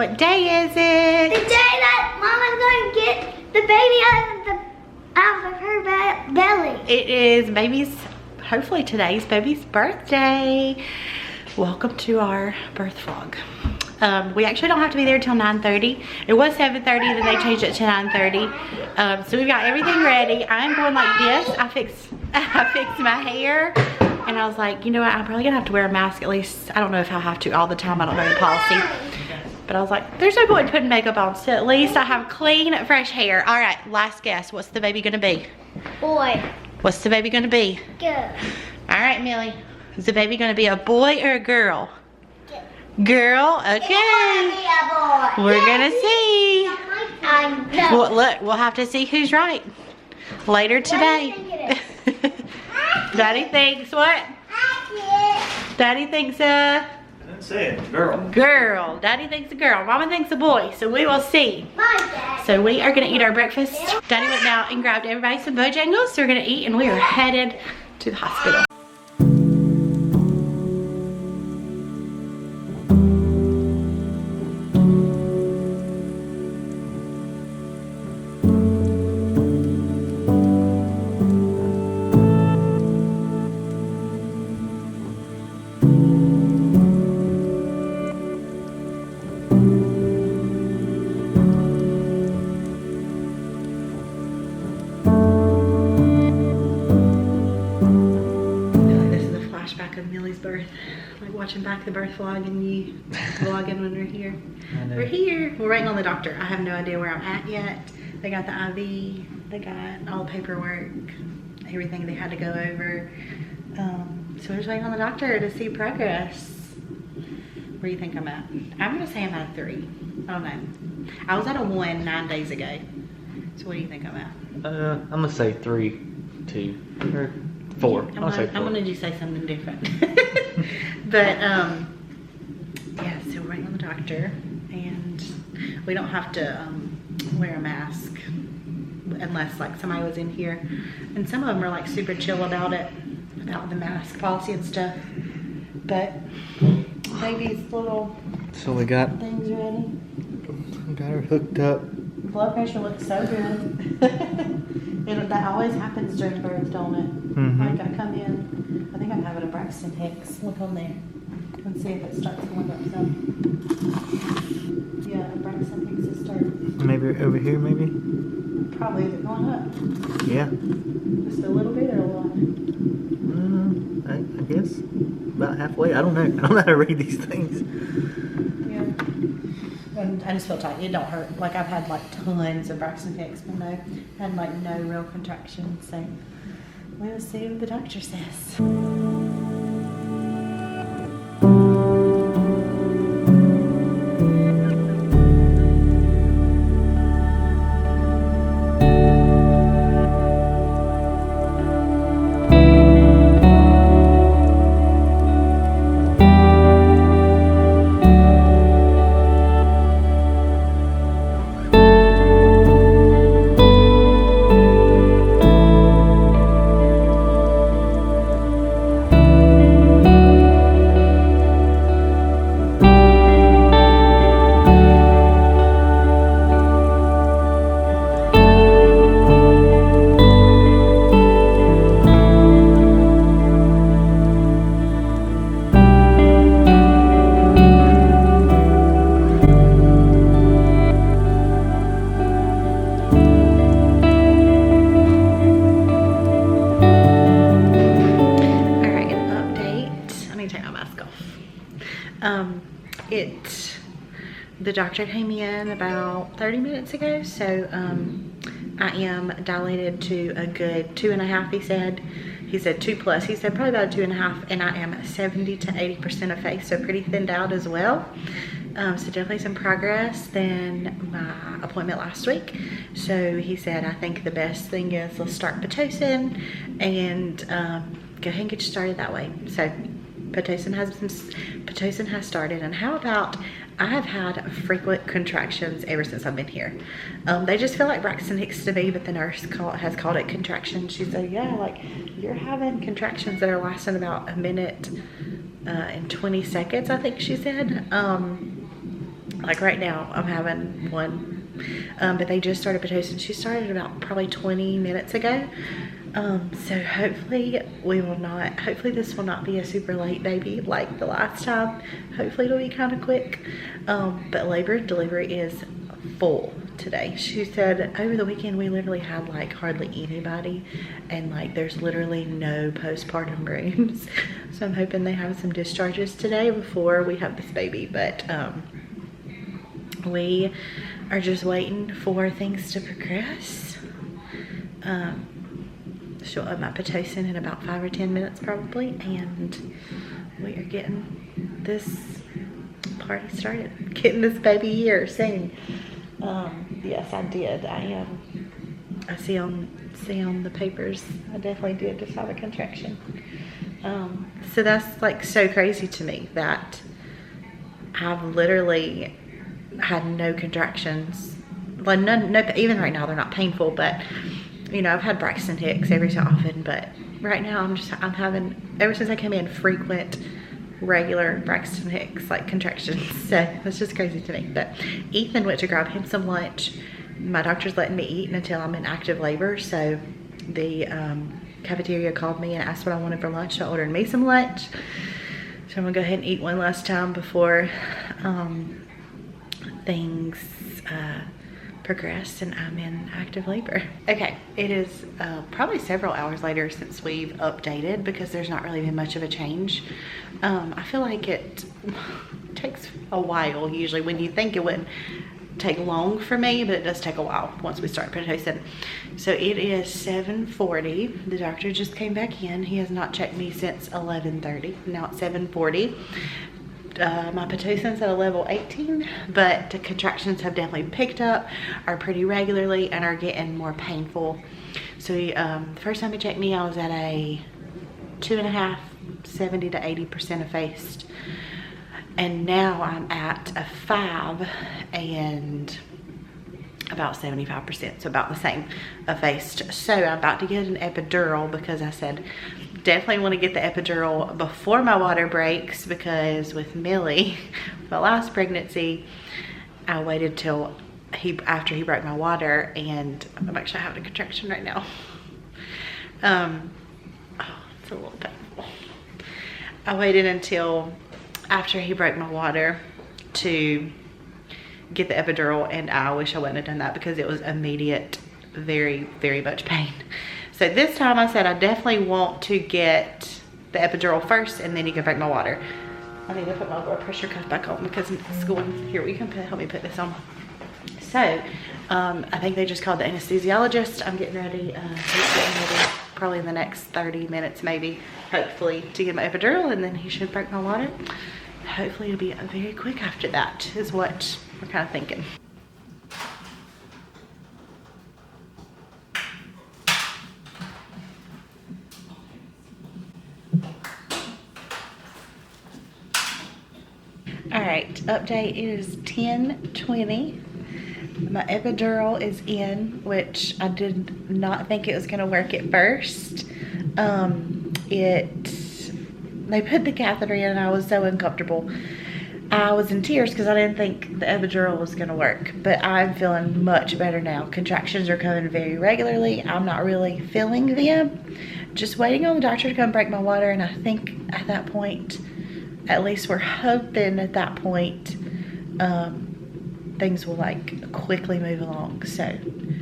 What day is it? The day that Mama's gonna get the baby out of her belly. It is baby's, hopefully today's baby's birthday. Welcome to our birth vlog. We actually don't have to be there till 9:30. It was 7:30, then they changed it to 9:30. So we've got everything ready. I'm going like this. I fixed my hair, and I was like, you know what? I'm probably gonna have to wear a mask at least. I don't know if I'll have to all the time. I don't know the policy. But I was like, there's no point putting makeup on, so at least I have clean, fresh hair. All right, last guess. What's the baby gonna be? Boy. What's the baby gonna be? Girl. All right, Millie. Is the baby gonna be a boy or a girl? Girl, okay. We're gonna see. Well, look, we'll have to see who's right later today. Daddy thinks what? Daddy thinks I didn't say it, girl. Girl. Daddy thinks a girl. Mama thinks a boy. So we will see. So we are gonna eat our breakfast. Daddy went out and grabbed everybody some Bojangles. So we're gonna eat, and we are headed to the hospital. Of Millie's birth, like watching back the birth vlog and you vlogging when we're here. We're here. We're waiting on the doctor. I have no idea where I'm at yet. They got the IV. They got all the paperwork, everything they had to go over. So we're just waiting on the doctor to see progress. Where do you think I'm at? I'm gonna say I'm at a 3. I don't know. I was at a 1 9 days ago. So what do you think I'm at? I'm gonna say 3, 2, or 4. I'll say 4. I'm gonna just say something different. But yeah, so we're waiting on the doctor, and we don't have to wear a mask unless like somebody was in here, and some of them are like super chill about it, about the mask policy and stuff. But baby's little so we got things ready. Got her hooked up. Blood pressure looks so good. That always happens during birth, don't it? Like I come in, I think I'm having a Braxton Hicks. Look on there and see if it starts going up some. Yeah, Braxton Hicks is starting. Maybe over here, maybe? Probably. Is it going up? Yeah. Just a little bit or a lot? I guess about halfway. I don't know. I don't know how to read these things. Yeah. And I just feel tight. It don't hurt. Like I've had like tons of Braxton Hicks, but no, had like no real contractions. So we'll see what the doctor says. The doctor came in about 30 minutes ago, so I am dilated to a good 2.5. He said 2+. He said probably about a 2.5, and I am 70 to 80% of face, so pretty thinned out as well. So definitely some progress than my appointment last week. So he said, I think the best thing is let's start Pitocin and go ahead and get you started that way. So Pitocin has started, and how about I have had frequent contractions ever since I've been here. They just feel like Braxton Hicks to me, but the nurse has called it contractions. She said, yeah, like you're having contractions that are lasting about 1 minute and 20 seconds, I think she said. Like right now, I'm having one. But they just started Pitocin. She started about probably 20 minutes ago. So hopefully hopefully this will not be a super late baby like the last time. Hopefully it'll be kind of quick. But labor and delivery is full today. She said over the weekend we literally had like hardly anybody, and like there's literally no postpartum rooms. So I'm hoping they have some discharges today before we have this baby. But we are just waiting for things to progress. She'll up my Pitocin in about 5 or 10 minutes probably, and we are getting this party started, getting this baby here soon. Yes, I did. I see on the papers, I definitely did just have a contraction. So that's like so crazy to me that I've literally had no contractions. Like none, even right now they're not painful, but you know, I've had Braxton Hicks every so often, but right now I'm having, ever since I came in, frequent, regular Braxton Hicks like contractions. So it's just crazy to me. But Ethan went to grab him some lunch. My doctor's letting me eat until I'm in active labor, so the cafeteria called me and asked what I wanted for lunch. So I ordered me some lunch. So I'm gonna go ahead and eat one last time before things progress and I'm in active labor. Okay, it is probably several hours later since we've updated because there's not really been much of a change. I feel like it takes a while usually when you think it wouldn't take long for me, but it does take a while once we start Pitocin. So it is 7:40. The doctor just came back in. He has not checked me since 11:30. Now it's 7:40. My Pitocin's at a level 18, but the contractions have definitely picked up, are pretty regularly, and are getting more painful. So the first time he checked me, I was at a 2.5, 70 to 80% effaced. And now I'm at a 5 and about 75%, so about the same effaced. So I'm about to get an epidural because I said definitely want to get the epidural before my water breaks, because with Millie, my last pregnancy, I waited till after he broke my water, and I'm actually having a contraction right now. Oh, it's a little painful. I waited until after he broke my water to get the epidural, and I wish I wouldn't have done that because it was immediate, very, very much pain. So this time I said I definitely want to get the epidural first, and then you can break my water. I need to put my blood pressure cuff back on because it's going, here, you can help me put this on. So I think they just called the anesthesiologist. I'm getting ready, probably in the next 30 minutes maybe, hopefully, to get my epidural, and then he should break my water. Hopefully it'll be very quick after that is what we're kind of thinking. All right, update is 10:20. My epidural is in, which I did not think it was gonna work at first. They put the catheter in and I was so uncomfortable. I was in tears because I didn't think the epidural was gonna work, but I'm feeling much better now. Contractions are coming very regularly. I'm not really feeling them. Just waiting on the doctor to come break my water, and I think at that point, at least we're hoping at that point, things will like quickly move along. So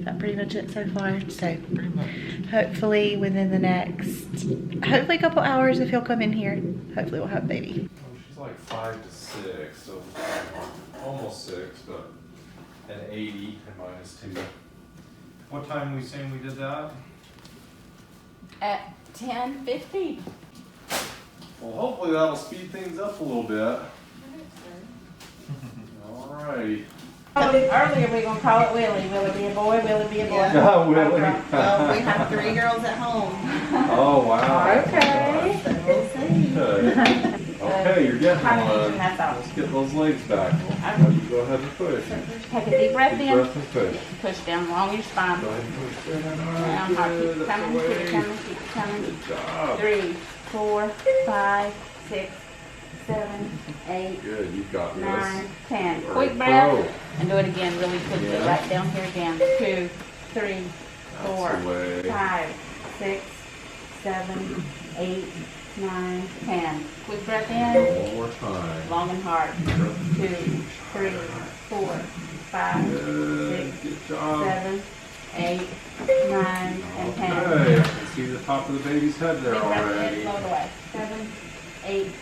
that's pretty much it so far. So hopefully within the next, hopefully a couple hours, if he'll come in here, hopefully we'll have a baby. She's like 5 to 6, so almost 6, but an 80 and -2. What time we saying we did that? At 10:50. Well, hopefully that'll speed things up a little bit. Alright. Earlier we gonna call it Willie. Will it be a boy? Will it be a boy? Yeah. Oh, Willie. Well, we have 3 girls at home. Oh, wow. Okay. So we'll see. Okay. Okay, you're getting one. That's all. Let's get those legs back. Go ahead and push. Take a deep breath Deep in. breath and push. Push down along your spine. Go ahead and push. Down hard. Keep it coming. Keep it coming. Keep it coming. Good job. 3, 4, 5, 6, 7, 8, Good, you've got this. 9, 10. You're Quick a breath. pro. And do it again really quickly. Yeah. Right down here again. 2, 3, 4, That's the way. 5, 6, 7, 8, 9, 10. Quick breath in. One more time. Long and hard. 2, 3, 4, 5, Good, 6, good job. 7, 8, 9, and 10. Okay, I can see the top of the baby's head there Big breath in, already. float away. 7, 8,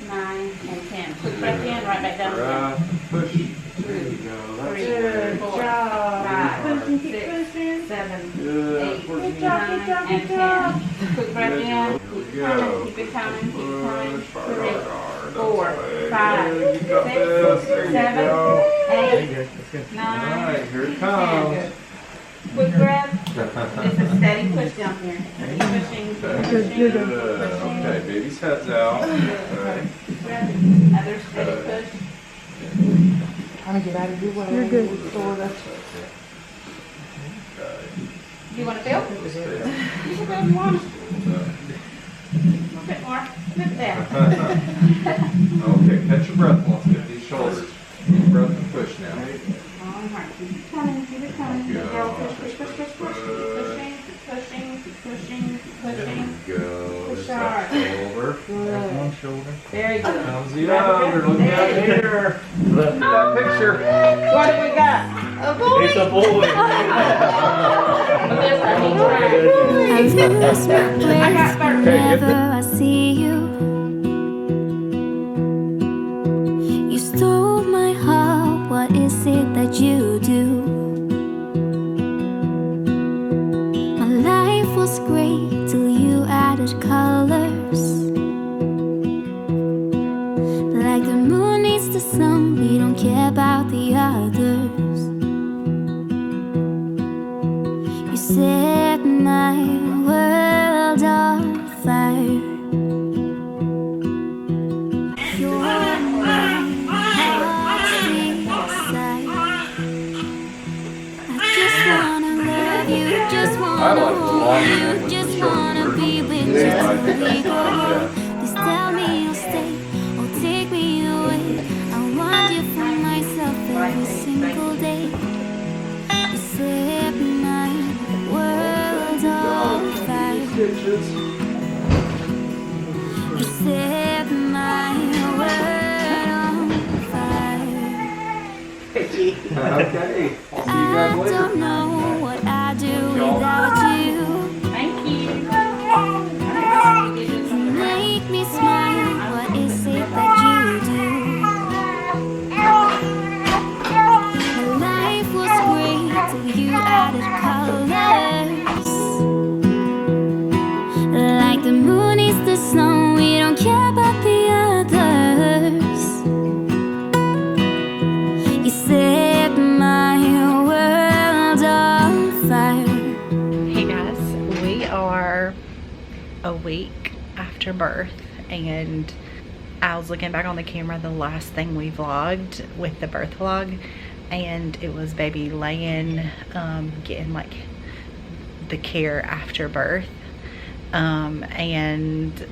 9, and 10. Quick breath in, right back down again. Breath, push. There you go. That's 3, the way. 4, 5, 6, 7, Good. 8, Push. 9, and 10. Quick breath Good. in. Here we Keep go. coming, keep it coming, keep coming. Push. Hard, 3, hard, hard. That's 4, the way. 5, Good. You got 6, this. There you 7, go. 8, There you go. That's good. 9, All right, here it 10. comes. Good. Quick breath. It's a steady push down here. Keep pushing, keep pushing, Good. keep pushing. Okay, baby's head's out. Okay. Breath. Another steady push. I'm gonna get out of your way. You're good. Sorta. Okay. Do you want to feel? You can feel more. A bit more. A bit there. Okay, catch your breath. Let's get these shoulders. Deep breath and push now. Long heart. Keep it coming, keep it coming. Good girl. Push, push, push, push, push. Keep pushing, keep pushing, keep pushing, keep pushing. Go. Push There's that hard. shoulder. That's one shoulder. Very good. Comes the other. Look at here. Look at that picture. What do we got? A boy. It's a boy. Melissa, he's I right. lose my breath whenever I see you. You stole my heart, what is it that you do? My life was great till you added colors. Like the moon needs the sun, we don't care about the others. You set my world on fire. You're my heart's desire. I just wanna love you, just I wanna like the hold long you, one with just the short wanna version. be with you Yeah, I till think we that's go fine, home. Please tell me you'll stay or take me away. I want you for myself every single day. You set my world on fire. Stitches. You set my world on fire. Okay. I'll see you I guys later. don't know what I'd do without you. Thank you. You make me smile. What is it that you do? My life was great till you added colors. Like the moon is the sun, we don't care about the others. You set my world on fire. Hey guys, we are a week after birth, and I was looking back on the camera the last thing we vlogged with the birth vlog, and it was baby laying, getting like the care after birth, and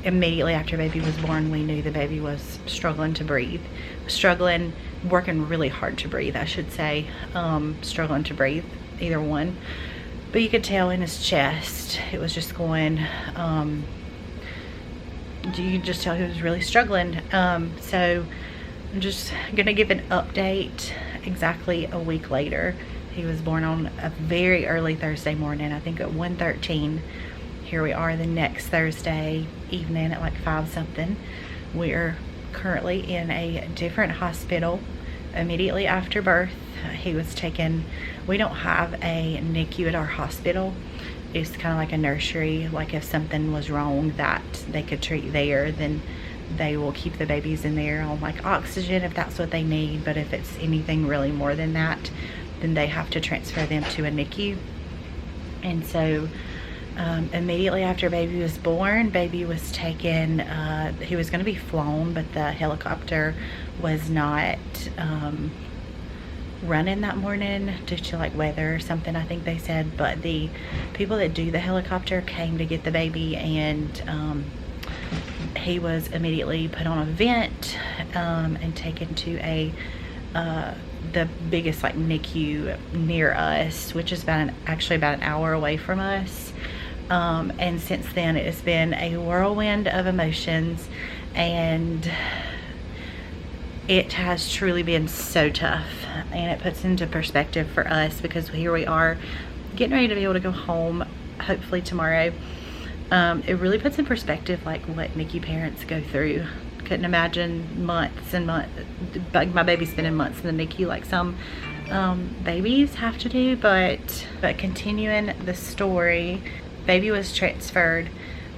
immediately after baby was born we knew the baby was struggling to breathe, working really hard to breathe, I should say, struggling to breathe, either one. But you could tell in his chest, it was just going, you could just tell he was really struggling. So I'm just gonna give an update exactly a week later. He was born on a very early Thursday morning, I think at 1:13. Here we are the next Thursday evening at like 5 something. We're currently in a different hospital immediately after birth. He was taken, we don't have a NICU at our hospital. It's kind of like a nursery. Like if something was wrong that they could treat there, then they will keep the babies in there on like oxygen if that's what they need. But if it's anything really more than that, then they have to transfer them to a NICU. And so immediately after baby was born, baby was taken, he was going to be flown, but the helicopter was not running that morning due to like weather or something, I think they said. But the people that do the helicopter came to get the baby, and he was immediately put on a vent and taken to the biggest like NICU near us, which is actually about an hour away from us. And since then it has been a whirlwind of emotions, and it has truly been so tough, and it puts into perspective for us, because here we are getting ready to be able to go home hopefully tomorrow. It really puts in perspective like what NICU parents go through. Couldn't imagine months and months, like my baby spending months in the NICU like some babies have to do. But continuing the story, baby was transferred.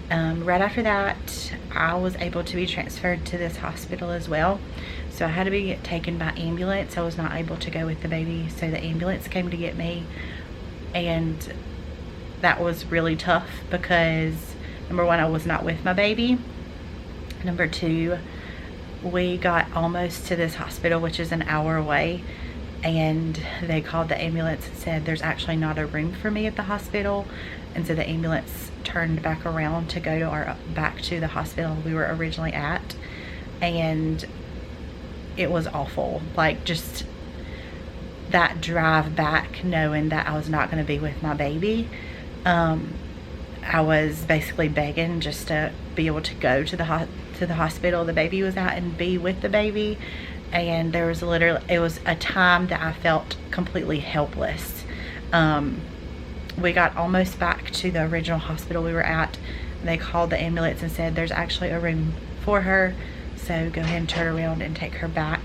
Right after that, I was able to be transferred to this hospital as well. So I had to be taken by ambulance. I was not able to go with the baby, so the ambulance came to get me, and that was really tough because number one, I was not with my baby. Number two, we got almost to this hospital, which is an hour away, and they called the ambulance and said there's actually not a room for me at the hospital. And so the ambulance turned back around to go to back to the hospital we were originally at, and it was awful. Like, just that drive back knowing that I was not going to be with my baby. I was basically begging just to be able to go to the hospital the baby was at and be with the baby. And there was it was a time that I felt completely helpless. We got almost back to the original hospital we were at, and they called the ambulance and said there's actually a room for her, so go ahead and turn around and take her back.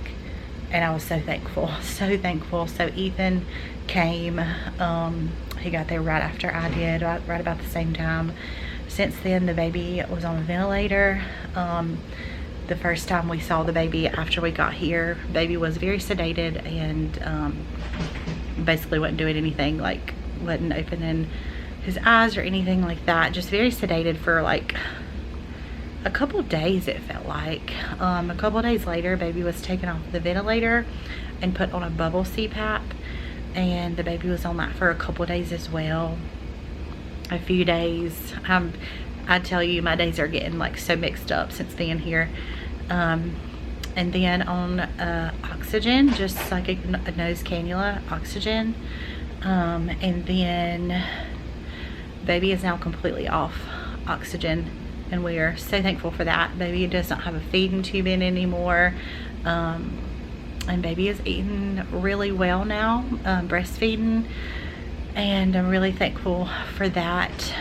And I was so thankful, so thankful. So Ethan came, he got there right after I did, right about the same time. Since then, the baby was on a ventilator. The first time we saw the baby after we got here, baby was very sedated and basically wasn't doing anything, like wasn't opening his eyes or anything like that. Just very sedated for like a couple of days, it felt like. A couple of days later, baby was taken off the ventilator and put on a bubble CPAP, and the baby was on that for a couple of days as well. A few days. I tell you, my days are getting like so mixed up since being here. And then on oxygen, just like a nose cannula, oxygen. And then baby is now completely off oxygen, and we are so thankful for that. Baby does not have a feeding tube in anymore, and baby is eating really well now, breastfeeding, and I'm really thankful for that,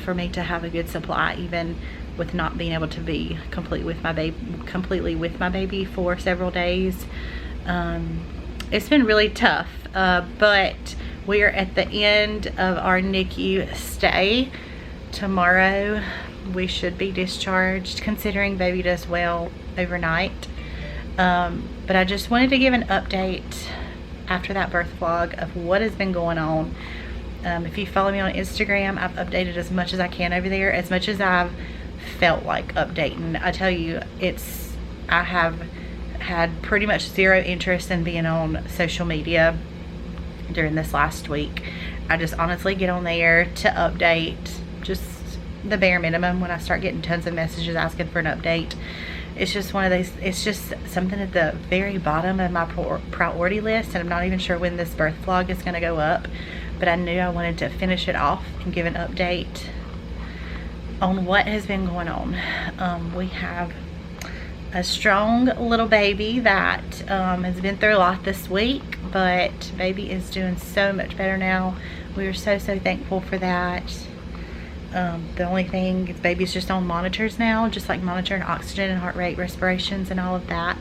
for me to have a good supply, even with not being able to be completely with my baby for several days. It's been really tough, but we are at the end of our NICU stay. Tomorrow we should be discharged, considering baby does well overnight. But I just wanted to give an update after that birth vlog of what has been going on. If you follow me on Instagram, I've updated as much as I can over there, as much as I've felt like updating. I tell you, I have had pretty much zero interest in being on social media during this last week. I just honestly get on there to update just the bare minimum. When I start getting tons of messages asking for an update, it's just one of those, it's just something at the very bottom of my priority list, and I'm not even sure when this birth vlog is going to go up, but I knew I wanted to finish it off and give an update on what has been going on. We have a strong little baby that has been through a lot this week, but baby is doing so much better now. We are so thankful for that. The only thing is baby's just on monitors now, just like monitoring oxygen and heart rate, respirations and all of that.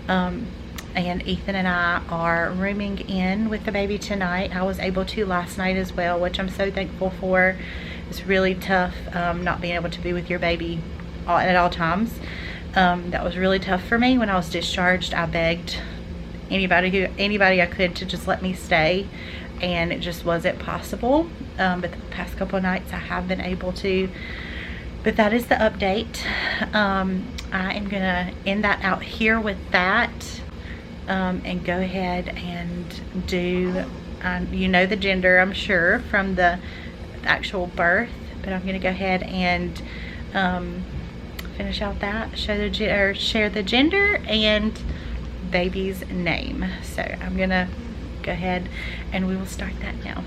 And Ethan and I are rooming in with the baby tonight. I was able to last night as well, which I'm so thankful for. It's really tough not being able to be with your baby at all times. That was really tough for me. When I was discharged, I begged anybody I could to just let me stay, and it just wasn't possible. But the past couple of nights I have been able to. But that is the update. I am gonna end that out here with that, and go ahead and do, you know the gender, I'm sure, from the actual birth, but I'm gonna go ahead and finish out that, share the gender and baby's name. So I'm gonna go ahead and we will start that now.